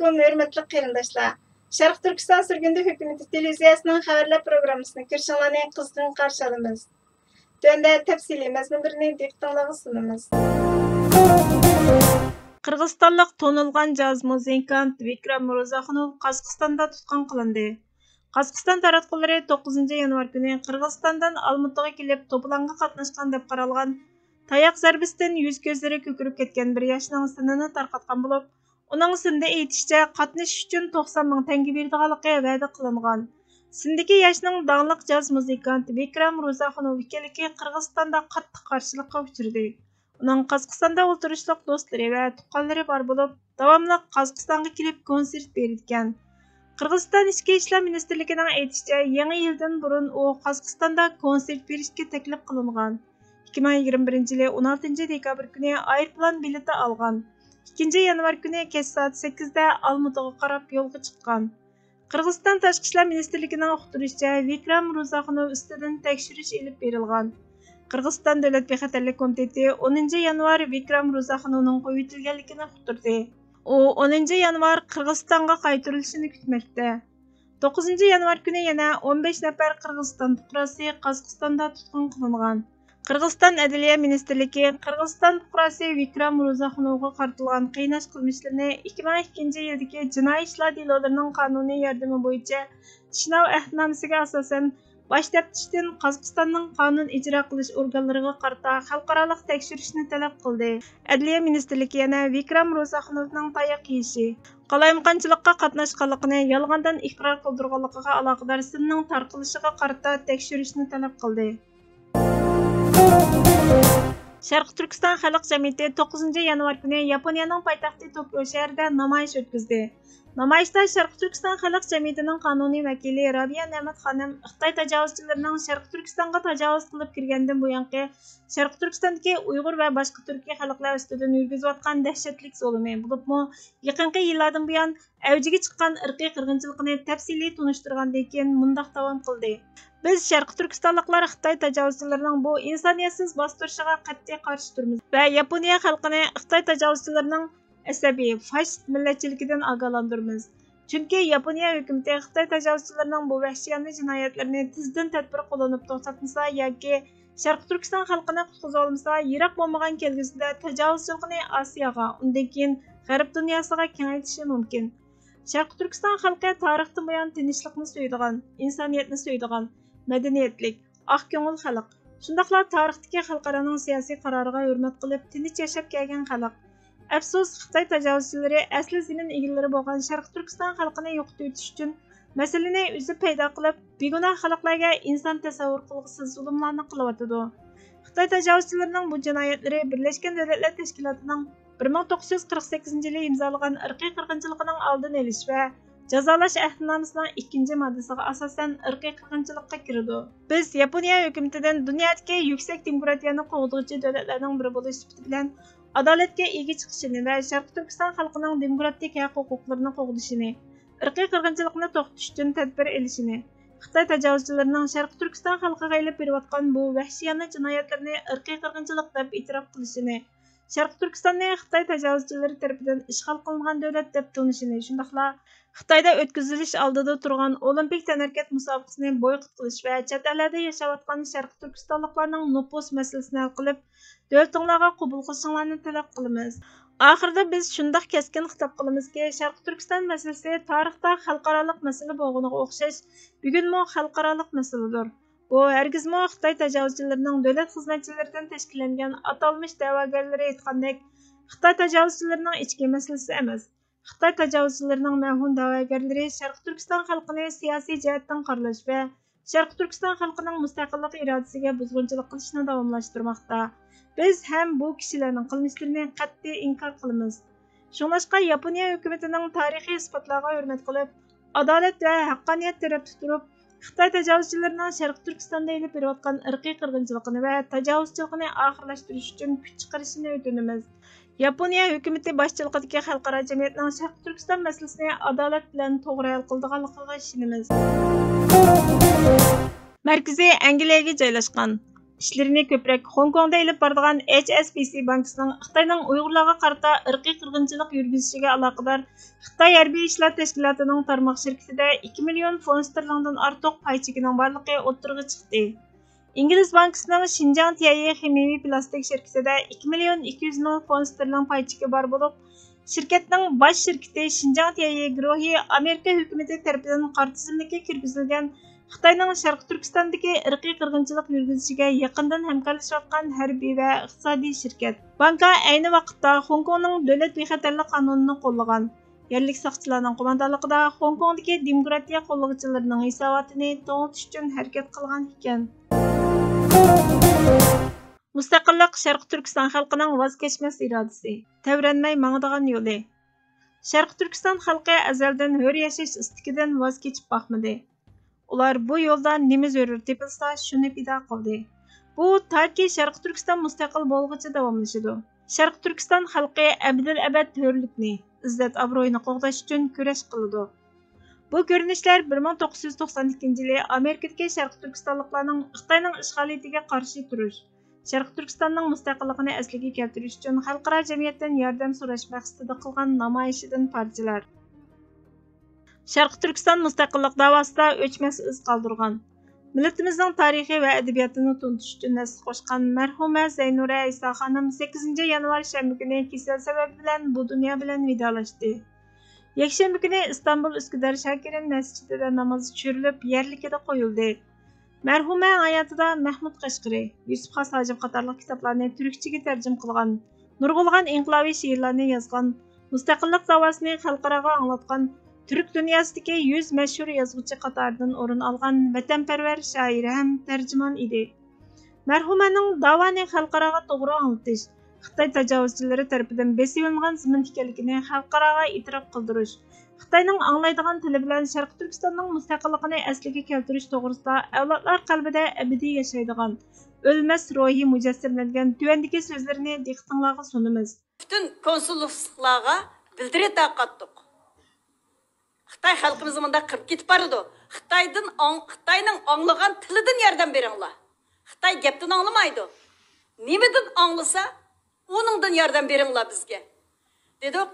Assalamualaikum hörmətli qərindaşlar. Şərq Türkistan sürgündü hökuməti televiziyasının xəbərlər proqramısını görüşənlərni qızğın qarşı alırıq. Döndə təfsili məzmunlarını diqqətinizə sunumuz. Qırğızstanlıq tonulğan caz muzikant Vikram Rozaxunov Qazaqstanda tutqun qılındı. Qazaqstan taratqullары 9 yanvar günü Qırğızstandan Almatıga kelib to'planğa qatnaşqan deb qaralgan tayaq zarbisidan yüz gözləri kökürüb ketgan bir yoshning sinini tarqatgan bo'lib, uning sindi aytishicha qatnashish uchun 90 ming tanga beradiganligi va'da qilingan. Sindagi yoshning danglik jaz muzikant Vikram Rozaxunov ekanligi Qirg'izistonda qattiq qarshilikqa uchradi. Uning Qozog'istonda o'tirishliq do'stlari va tuqqanlari bor bo'lib, davomli Qozog'istonga kelib konsert bergan. Qirg'iziston Ichki ishlar ministrligining aytishicha, yangi yildan burun u Qozog'istonda konsert berishga taklif qilingan. 2021 yılı 16 dekabr günü aeroplan bileti algan. 2 yanvar günü kech soat 8'de Almatıga qarab yo'lga chiqqan. Qirg'iziston Tashqi ishlar ministrligining uqtirishicha, Vikram Rozaxunov ustidan tekshirish elib berilgan. Qirg'iziston Davlat bexatarlik komiteti 10 yanvar Vikram Rozaxunovning qo'yitilganligini uqtirdi. U 10 yanvar Qirg'izistonga qaytarilishini kutmoqda. 9 yanvar günü yana 15 nafar Qirg'iziston fuqarosi Qozog'istonda tutqun qilingan. Qirg'iziston Adliya ministrligi Qirg'iziston fuqarosi Vikram Rozaxunovga qaratilgan qiynash qilmishlarini 2002 yildagi jinoiy ishlar delolarining qonuniy yordami bo'yicha Shinov ahdnomasiga asosan bosh taftishdan Qozog'istonning qonun ijro qilish organlariga qarata xalqaro tekshirishni talab qildi. Adliya ministrligi yana Vikram Rozaxunovning tayoq yeyishi, qalayimqonchilikqa qatnashganligini yolg'ondan iqror qildirganligiga aloqador sinning tarqilishiga qarata tekshirishni talab qildi. Şərq Türkistan Xalq Cəmiyyəti 9 yanvar günü Yaponiyanın paytaxtı Tokyo şəhərində namoyish o'tkazdi. Namoyishda Şərq Türkistan Xalq Cəmiyyətining qonuniy vakili Rabiya Ne'mat xonim Xitoy tajovuzchilarining Şərq Türkistonga tajovuz qilib kirgandan buyangi Şərq Türkistondagi Uyg'ur va boshqa turkiy xalqlar ustidan yurgizayotgan dahshatlik zulmi bo'libmi, yaqinqi yillardan buyon avjiga chiqqan irqiy qirg'inchilikni tafsiliy tunishtirgandan keyin mundaq davom qildi. Biz Şərq Türkistonliklar Xitoy tajovuzchilarining bu insoniyatsiz bostirishiga qat'iy qarshi turamiz va Yaponiya xalqini Xitoy tajovuzchilarining asabiy fashist millatchiligidan ogohlantiramiz. Chunki Yaponiya hukumati Xitoy tajovuzchilarining bu vahshiyona jinoyatlarini tezdan tadbir qo'llanib to'xtatmasa yoki Şərq Türkiston xalqini qutqiza olmasa, yiroq bo'lmagan kelgusida tajovuzchilikni Osiyoga, undan keyin G'arb dunyosiga kengaytirishi mumkin. Şərq Türkiston xalqi tarixdan buyon tinchlikni so'ydigan, insoniyatni so'ydigan, madaniyatlik, oq ko'ngil xalq. Shundaqla tarixdagi xalqaroning siyosiy qaroriga hurmat qilib, tinch yashab kelgan xalq. Afsus, Xitoy tajovuzchilari asli zamin egalari bo'lgan Şərq Türkiston xalqini yo'qotish uchun masalani o'zi paydo qilib, begunoh xalqlarga inson tasavvur qilg'isiz zulmlarni qilyotidi. Xitoy tajovuzchilarining bu jinoyatlari Birlashgan Davlatlar Tashkilotining 1948 yili imzolagan irqiy qirg'inchilikning oldini olish va jazolash ahdnomasining 2-moddasiga asosan irqiy qirg'inchilikqa kiradi. Biz Yaponiya hukumatidan dunyodagi yuksak demokratiyani qo'g'duvchi davlatlarning biri bo'lish bilan adolatga ega chiqishini va Şərq Türkiston xalqining demokratik haq-huquqlarini qo'g'dishini, irqiy qirg'inchilikni to'xtatish uchun tadbir olishini, Xitoy tajovuzchilarining Şərq Türkiston xalqiga ilib berayotgan bu vahshiyona jinoyatlarni irqiy qirg'inchilik deb e'tirof qilishini, Şərq Türkistonni Xitoy tajovuzchilari tomonidan ishg'ol qilingan davlat deb tanishini, shundaqla Xitoyda o'tkazilish oldida turgan Olimpik tanarkat musobaqasini boykot qilish va chet ellarda yashayotgan Şərq Türkistonliklarning nupus masalasini hal qilib, davlatinglarga qabul qilishinglarni talab qilamiz. Oxirida biz shundoq keskin xitob qilamizki, Şərq Türkiston masalasi tarixda xalqaro masala bo'lganiga o'xshash, bugunmi xalqaro masaladir. Bu hargizmi Xitoy tajovuzchilarining davlat xizmatchilaridan tashkillangan atalmish da'vogarlari aytgandek, Xitoy tajovuzchilarining ichki masalasi emas. Xitoy tajovuzchilarining ma'hum da'vogarlari Şərq Türkiston xalqini siyosiy jihatdan qoralash va Şərq Türkiston xalqining mustaqillik irodasiga buzg'unchilik qilishni davomlashtirmoqda. Biz ham bu kishilarning qilmishlarini qat'iy inkor qilamiz. Shuningdek, Yaponiya hukumatining tarixiy isbotlarga hurmat qilib, adolat va haqqoniyat tarafda turib, Xitoy tajovuzchilarining Şərq Türkistonda olib berayotgan irqiy qirg'inchiligini va tajovuzchilikni oxirlashtirish uchun kuch chiqarishini o'tinamiz. Yaponiya hukumati boshchiligidagi xalqaro jamiyatning Şərq Türkiston masalasini adolat bilan to'g'ri hal qiladiganligiga ishonamiz. Markaziy Angliyaga joylashgan İşlerini köprek Hong Kong'da elip bardigan HSBC bankasının Xitayning Uyg'urlarga qarata irqiy qirg'inchilik yurgizishiga aloqador Xitoy Harbiy ishlar tashkilotining tarmoq shirkatida 2 million fond sterlingdan ortiq pay chekining borligi o'ttirg'i chiqdi. İngiliz bankasının Xinjiang Tianyi ximiyevi plastik şirketida 2 million 200 ming fond sterling pay cheki bor bo'lib, şirketning bosh shirkati Xinjiang Tianyi guruhi Amerika hukumati tomonidan qora tizimlikka kirgizilgan Xitoyning Sharqi Turkistondagi irqiy qirg'inchilik yurgizishiga yaqindan hamkorlashayotgan harbiy va iqtisodiy shirkat. Banka ayni vaqtda Hong Kongning davlat bexatarlik qonunini qo'llagan. Yerlik soqchilarning qo'mondonligida Hong Kongdagi demokratiya qo'llovchilarining hisobotini to'g'ritish uchun harakat qilgan ekan. Mustaqillik Sharqi Turkiston xalqining voz kechmas irodasi, tavranmay mangadigan yo'li. Sharqi Turkiston xalqi azaldan hur yashash istikidan voz kechib boqmadi. Ular bu yo'lda nima zarur tepilsa, shuni pido qildi. Bu toki Sharqi Turkiston mustaqil bo'lguncha davomlashadi. Sharqi Turkiston xalqi abdul abad hurlikni, izzat obro'yini qo'g'dash uchun kurash qiladi. Bu ko'rinishlar 1992-yili Amerikadagi Sharqi Turkistonliklarning Xitoyning ishg'oliyatiga qarshi turish, Sharqi Turkistonning mustaqilligini asliga keltirish uchun xalqaro jamiyatdan yordam so'rash maqsadida qilgan namoyishidan parchalar. Sharqi Turkiston mustaqillik davosida o'chmas iz qoldirgan. Millatimizning tarixi va adabiyotini tuntish uchun nasl qo'shgan marhuma Zaynura Iso xonim 8 yanvar shanba kuni kasal sababi bilan bu dunyo bilan vidolashdi. Yakshanba kuni Istanbul Üsküdar Shakirin masjidida namoz tushirilib, yerlikida qo'yildi. Marhuma hayotida Mahmud Qashqari, Yusuf Xos Hojib qatorliq kitoblarni turkchaga tarjim qilgan, nurg'ulg'an inqilobiy she'rlarni yozgan, mustaqillik davosini xalqaro anglatgan, Türk dunyosidagi 100 mashhur yozuvchi qatoridan o'rin olgan vatanparvar shoir ham tarjimon edi. Marhumaning davoni xalqaroga to'g'ri anglatish, Xitoy tajovuzchilari tomonidan besilingan zimin ekanligini xalqaroga e'tirof qildirish, Xitoyning anglaydigan tili bilan Sharqi Turkistonning mustaqilligini asliga keltirish to'g'risida avlodlar qalbida abadiy yashaydigan, o'lmas ruhiy mujassamlangan tuvandagi so'zlarini diqqatingizga sunamiz. Bütün konsolosliklarga bildire taqatdik. Xitoy xalqimiz munda qirib ketib bardi. Xitoyning anglagan tilidan yordam beringlar. Xitoy gapdan anglamaydi. Nimadan anglasa, onundan yordam beringlar bizga. Dedik,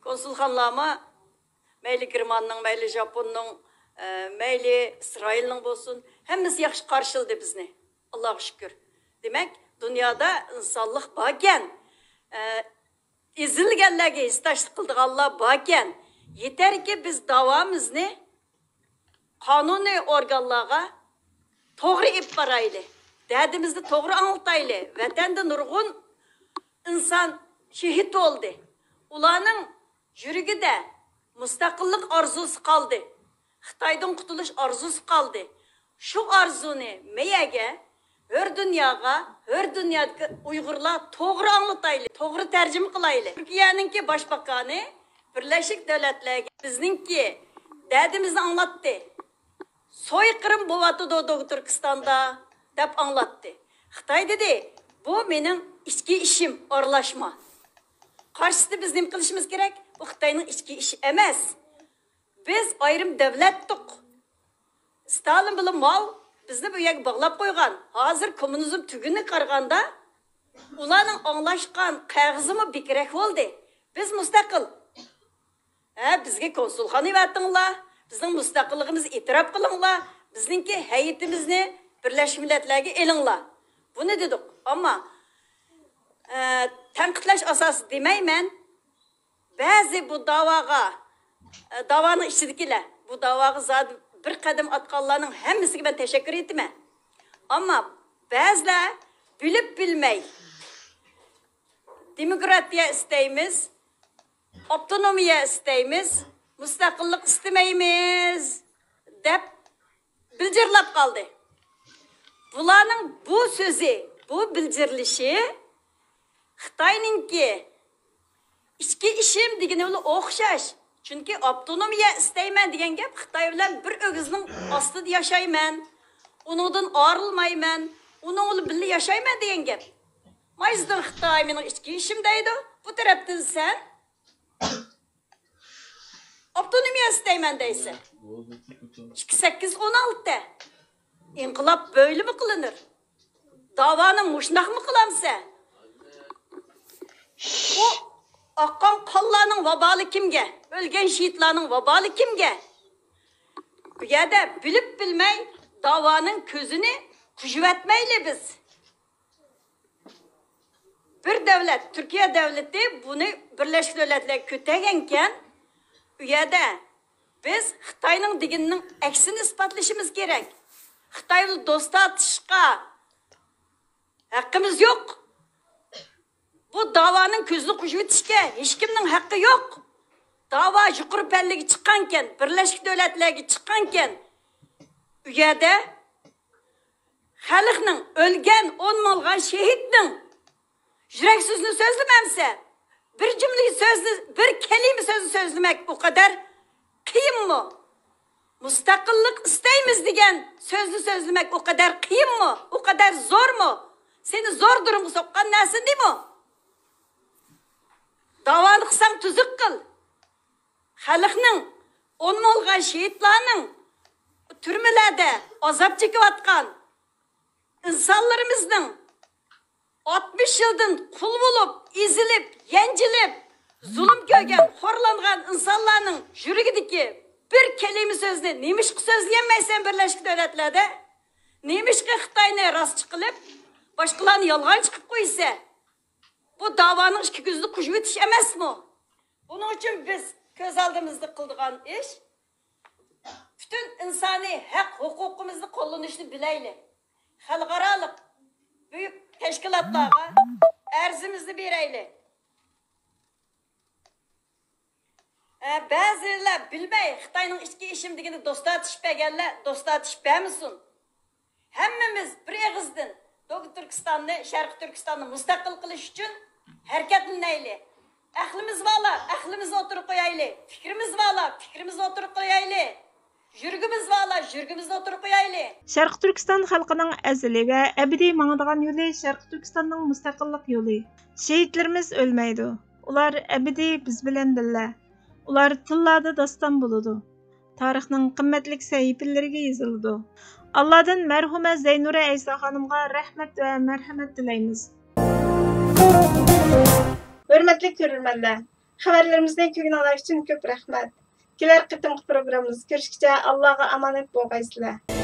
konsulxonlarga mayli Germanning, mayli Japonning, mayli İsrailning bo'lsin, hammasi yaxshi qarshildi bizni. Allohga shukr. Demak, dunyoda insonlik bor ekan. Ezilganlarga istaşlik qildiganlar bor ekan. Yeter ki biz davamızı kanuni organlarga to'g'ri ip barayli. Derdimizni to'g'ri anlatayli. Vatanda nurg'un inson shehid oldu. Ularning yuragida mustaqillik arzusi qoldi. Xitoydan qutulish arzusi qoldi. Shu arzuni meyaga, hör dünyadagi Uyg'urlar to'g'ri anlatayli, to'g'ri tarjima qilayli. Turkiyaninki boshbaqoni Birleşik Devletler'e bizninki derdimizni anlattı. Soykırım bo'layotir Türkistan'da deb anlattı. Xitoy dedi, bu mening ichki ishim, aralashma. Qarshısida biz nima qilishimiz kerak? Bu Xitoyning ichki ishi emas. Biz ayrim davlatdik. Stalin bilan Mao bizni bu yerga bog'lab qo'ygan. Hozir kommunizm tugini qarganda ularning anglashgan qog'ozimi bekrak bo'ldi. Biz mustaqil. Bizge konsulxona vertinglar, bizning mustaqilligimizni e'tirof qilinglar, bizningki hayitimizni Birleşmiş Milletler'e elinglar. Bunu dedik. Ama tanqidlash asosi demayman. Ba'zi bu davani ichidagilar, bu davaga zot bir qadam atqanlarning hammasiga men tashakkur etaman. Ama ba'zilar bilib bilmay demokratiya istaymiz, Otonomiya isteymiz, mustaqillik istemaymiz deb bildirlab qoldi. Bularning bu so'zi, bu bildirilişi Xitoyninki ichki ishim degani bilan o'xshash. Chunki avtonomiya istayman degan gap Xitoy bilan bir o'g'izning ostida yashayman, uningdan ayrilmayman, uning bilan birga yashayman degan gap. Mayizdan Xitoy mening ichki ishim deydi. Bu tarafdan sen Otonomiya isteymen deyse. 28-16'da. İnqilab böyle mi kılınır? Davani muşnaq mı kılamsa? O aqqan qonlarning vabali kimga? O'lgan shehidlarning vabali kimga? Bu yerda bilib bilmay davoning ko'zini qujvatmayli biz. Bir devlet, Türkiye devleti bunu Birleşik Devletler kötegenken bu yerda biz Xitoyning deganning aksini isbotlashimiz kerak. Xitoyni do'st tutishga haqqimiz yo'q. Bu davaning ko'zini qujvatishga hech kimning haqqi yo'q. Dava yuqori pallaga chiqqanken, Birleşik Devletlerga chiqqanken bu yerda xalqning o'lgan 10 milyon şehitning yurak so'zini so'zlamamsa, bir cümle so'zni, bir kelime so'zni so'zlamak o kadar qiyinmi? Mustaqillik istaymiz degan so'zni so'zlamak o kadar qiyinmi? O kadar zo'rmi? Seni zor durumga soqqan narsa nima? Davani qilsang tuzuk qil. Xalqning 10 milyon şehitlarning turmalarda azob chekayotgan insonlarimizning 60 yıldan kul bulup, izilip, yencilip, zulüm görgen, horlangan insanların yürügideki bir kelime sözünü neymiş ki sözleyemeysen Birleşik Devletler'de, neymiş ki Xitay'ını rast çıkılıp, başkalarını yalgan çıkıp koysa, bu davanın iki gözlü kuşvetiş emez mi? Bunun için biz göz aldığımızda kıldığan iş, bütün insani hak hukukumuzu kullanışını bileyli. Halkaralık, büyük teşkilatlarga erzimizni berayli. Bazılar bilmey, Xitayning ichki ishim degani do'stlar tishpaganlar, do'stlar tishpamisin. Hammamiz bir og'izdan Doğu Türkistanni, Sharq Türkistanni mustaqil qilish uchun harakatlanayli. Ahlimiz valla, ahlimizni o'tirib qo'yayli. Fikrimiz valla, fikrimizni o'tirib qo'yayli. Yürgümüz valla, yürgümüzde oturup koyaylı. Sharq Turkiston xalqining azali va abadiy mangadigan yo'li Sharq Turkistonning mustaqillik yo'li. Şehitlerimiz ölmeydi. Ular abadiy biz bilan birga. Ular tillarda doston bo'ladi. Tarixning qimmatli sahifalariga yoziladi. Allohdan marhuma Zaynura Ayso xonimga rahmat va marhamat tilaymiz. Hurmatli ko'ruvchilar, xabarlarimizni ko'ngil uchun ko'p rahmat. Kelar qitimli programmamiz ko'rishguncha Allohga omonat bo'lgaysizlar.